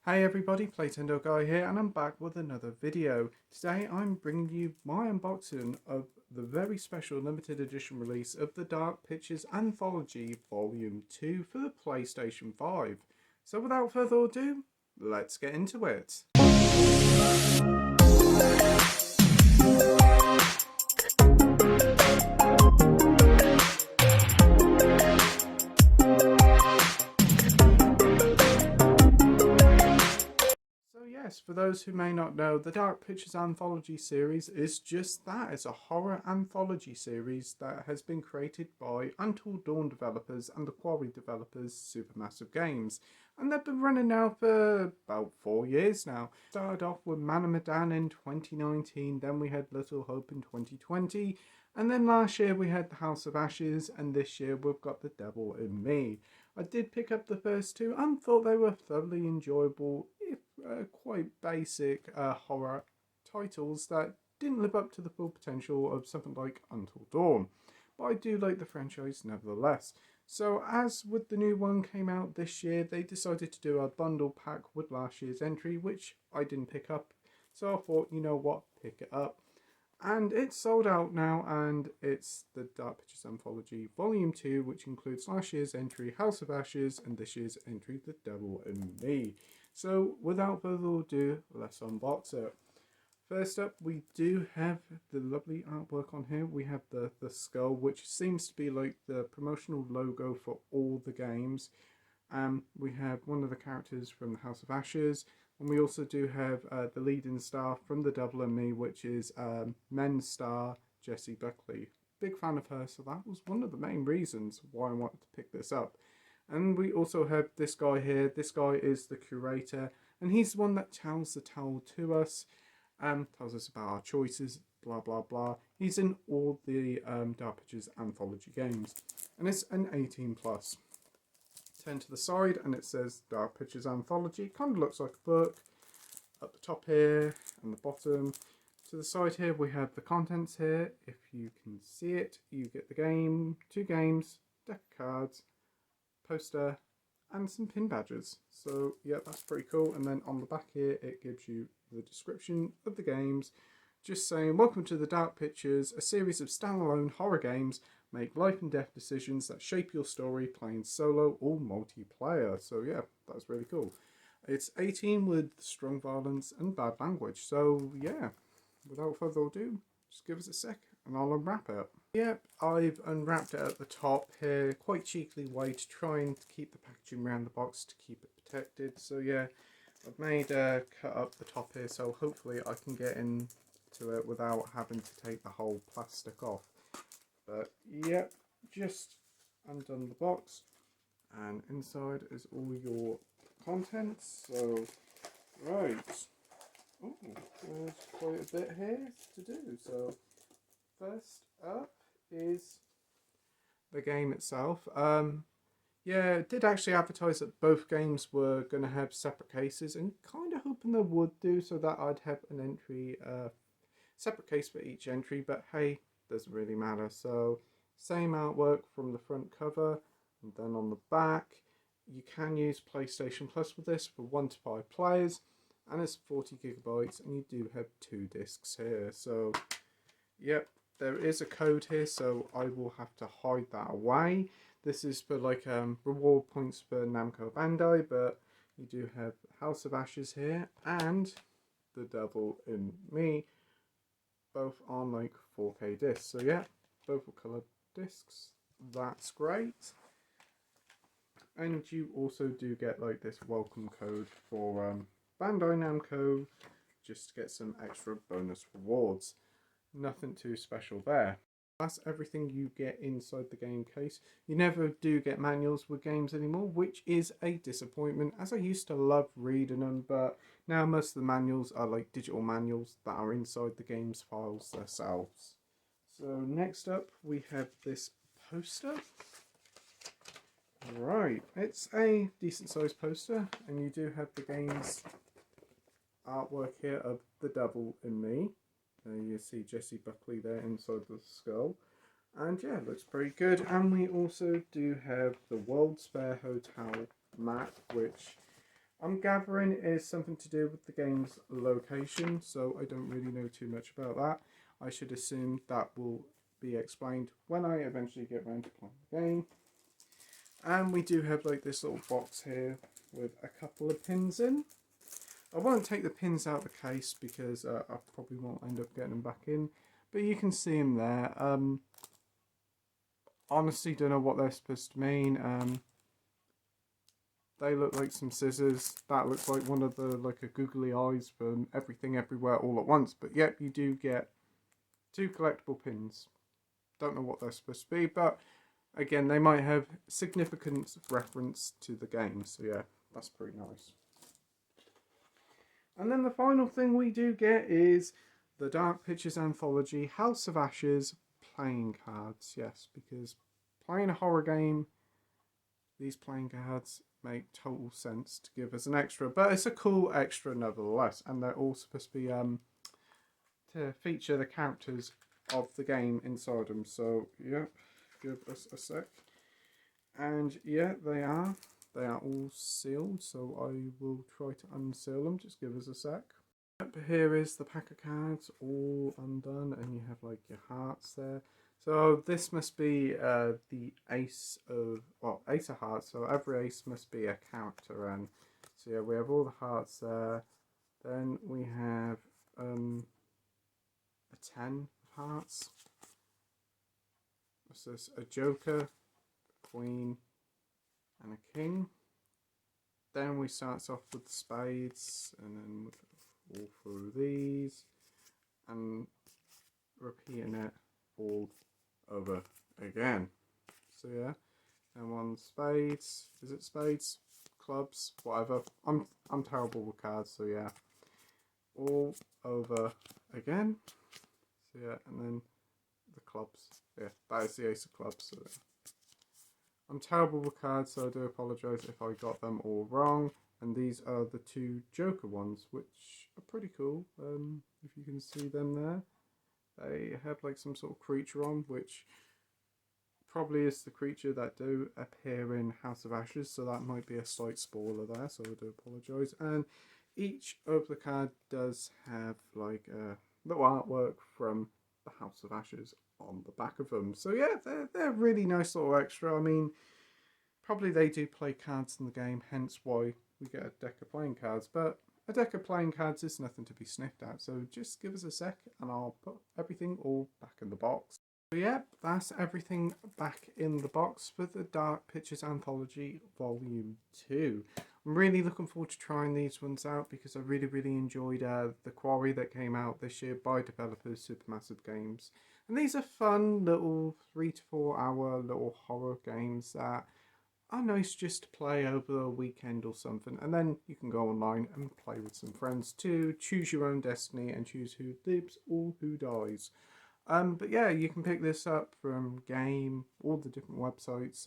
Hey everybody, Playtendoguy here, and I'm back with another video. Today I'm bringing you my unboxing of the very special limited edition release of the Dark Pictures Anthology Volume 2 for the PlayStation 5. So without further ado, let's get into it. Yes, for those who may not know, the Dark Pictures Anthology series is just that. It's a horror anthology series that has been created by Until Dawn developers and the Quarry developers Supermassive Games. And they've been running now for about 4 years now. Started off with Man of Medan in 2019, then we had Little Hope in 2020, and then last year we had The House of Ashes, and this year we've got The Devil in Me. I did pick up the first two and thought they were thoroughly enjoyable, if quite basic horror titles that didn't live up to the full potential of something like Until Dawn. But I do like the franchise nevertheless. So as with the new one came out this year, they decided to do a bundle pack with last year's entry, which I didn't pick up. So I thought, you know what, pick it up. And it's sold out now, and it's the Dark Pictures Anthology Volume 2, which includes last year's entry, House of Ashes, and this year's entry, The Devil in Me. So, without further ado, let's unbox it. First up, we do have the lovely artwork on here. We have the skull, which seems to be like the promotional logo for all the games. We have one of the characters from the House of Ashes, and we also do have the leading star from The Devil in Me, which is men's star Jessie Buckley. Big fan of her, so that was one of the main reasons why I wanted to pick this up. And we also have this guy here. This guy is the curator, and he's the one that tells the tale to us, tells us about our choices, blah blah blah. He's in all the Dark Pictures Anthology games, and it's an 18 plus. Turn to the side and it says Dark Pictures Anthology. Kind of looks like a book. At the top here and the bottom. To the side here we have the contents here. If you can see it, you get the game, 2 games, deck of cards, poster, and some pin badges. So yeah, that's pretty cool. And then on the back here it gives you the description of the games. Just saying, welcome to the Dark Pictures, a series of standalone horror games. Make life and death decisions that shape your story, playing solo or multiplayer. So yeah, that's really cool. It's 18 with strong violence and bad language. So yeah, without further ado, just give us a sec and I'll unwrap it. Yep, I've unwrapped it at the top here, quite cheekily way to try and keep the packaging around the box to keep it protected. So yeah, I've made a cut up the top here, so hopefully I can get into it without having to take the whole plastic off. But yep, just undone the box, and inside is all your contents. So right, oh, there's quite a bit here to do. So first up is the game itself. Yeah, it did actually advertise that both games were going to have separate cases, and kind of hoping they would do, so that I'd have an entry, separate case for each entry. But hey, doesn't really matter. So same artwork from the front cover, and then on the back you can use PlayStation Plus with this for 1 to 5 players, and it's 40 gigabytes, and you do have 2 discs here. So yep, there is a code here, so I will have to hide that away. This is for like reward points for Namco Bandai, but you do have House of Ashes here and The Devil in Me, both on like 4K discs. So yeah, both are coloured discs. That's great. And you also do get like this welcome code for Bandai Namco, just to get some extra bonus rewards. Nothing too special there. That's everything you get inside the game case. You never do get manuals with games anymore, which is a disappointment, as I used to love reading them, but now most of the manuals are like digital manuals that are inside the game's files themselves. So next up we have this poster. Right, it's a decent sized poster, and you do have the game's artwork here of The Devil in Me. You see Jessie Buckley there inside the skull, and yeah, it looks pretty good. And we also do have the World's Fair Hotel map, which I'm gathering it is something to do with the game's location, so I don't really know too much about that. I should assume that will be explained when I eventually get around to playing the game. And we do have like this little box here with a couple of pins in. I won't take the pins out of the case because I probably won't end up getting them back in. But you can see them there. Honestly, don't know what they're supposed to mean. They look like some scissors. That looks like one of the like a googly eyes from Everything Everywhere All at Once. But yep, you do get 2 collectible pins. Don't know what they're supposed to be, but again, they might have significant reference to the game. So yeah, that's pretty nice. And then the final thing we do get is the Dark Pictures Anthology House of Ashes playing cards. Yes, because playing a horror game, these playing cards make total sense to give as an extra. But it's a cool extra nevertheless. And they're all supposed to be to feature the characters of the game inside them. So yeah, give us a sec. And yeah, they are. They are all sealed, so I will try to unseal them. Just give us a sec. Up here is the pack of cards all undone, and you have like your hearts there. So this must be the ace of hearts. So every ace must be a character, and so yeah, we have all the hearts there. Then we have a 10 of hearts. What's this? A joker, queen, and a king. Then we start off with spades, and then we all through these, and repeating it all over again. So yeah, and one spades. Is it spades? Clubs? Whatever. I'm terrible with cards, so yeah, all over again. So yeah, and then the clubs. Yeah, that is the ace of clubs. So yeah. I'm terrible with cards, so I do apologise if I got them all wrong. And these are the 2 Joker ones, which are pretty cool. If you can see them there. They have like some sort of creature on, which probably is the creature that do appear in House of Ashes. So that might be a slight spoiler there, so I do apologise. And each of the card does have like a little artwork from the House of Ashes on the back of them. So yeah, they're really nice little extra. I mean, probably they do play cards in the game, hence why we get a deck of playing cards. But a deck of playing cards is nothing to be sniffed at. So just give us a sec and I'll put everything all back in the box. So yeah, that's everything back in the box for the Dark Pictures Anthology Volume 2. I'm really looking forward to trying these ones out because I really enjoyed the Quarry that came out this year by developers Supermassive Games. And these are fun little 3 to 4 hour little horror games that are nice just to play over a weekend or something. And then you can go online and play with some friends too. Choose your own destiny and choose who lives or who dies. But yeah, you can pick this up from Game, all the different websites.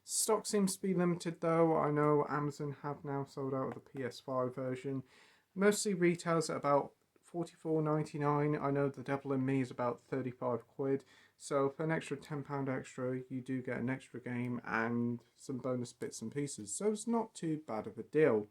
Stock seems to be limited though. I know Amazon have now sold out of the PS5 version. Mostly retails at about $44.99. I know The Devil in Me is about 35 quid. So for an extra £10 extra, you do get an extra game and some bonus bits and pieces. So it's not too bad of a deal.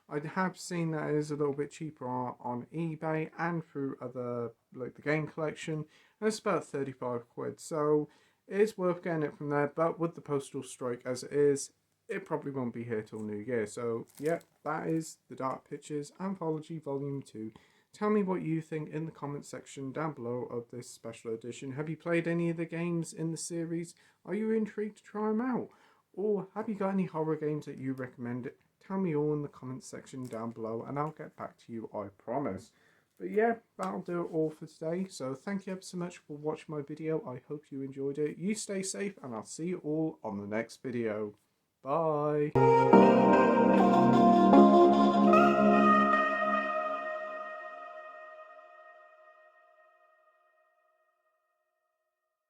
I have seen that it is a little bit cheaper on eBay and through other, like the Game Collection. And it's about 35 quid. So it is worth getting it from there. But with the postal strike as it is, it probably won't be here till New Year. So yeah, that is the Dark Pictures Anthology Volume 2. Tell me what you think in the comment section down below of this special edition. Have you played any of the games in the series? Are you intrigued to try them out? Or have you got any horror games that you recommend? Tell me all in the comment section down below and I'll get back to you, I promise. But yeah, that'll do it all for today. So thank you ever so much for watching my video. I hope you enjoyed it. You stay safe and I'll see you all on the next video. Bye.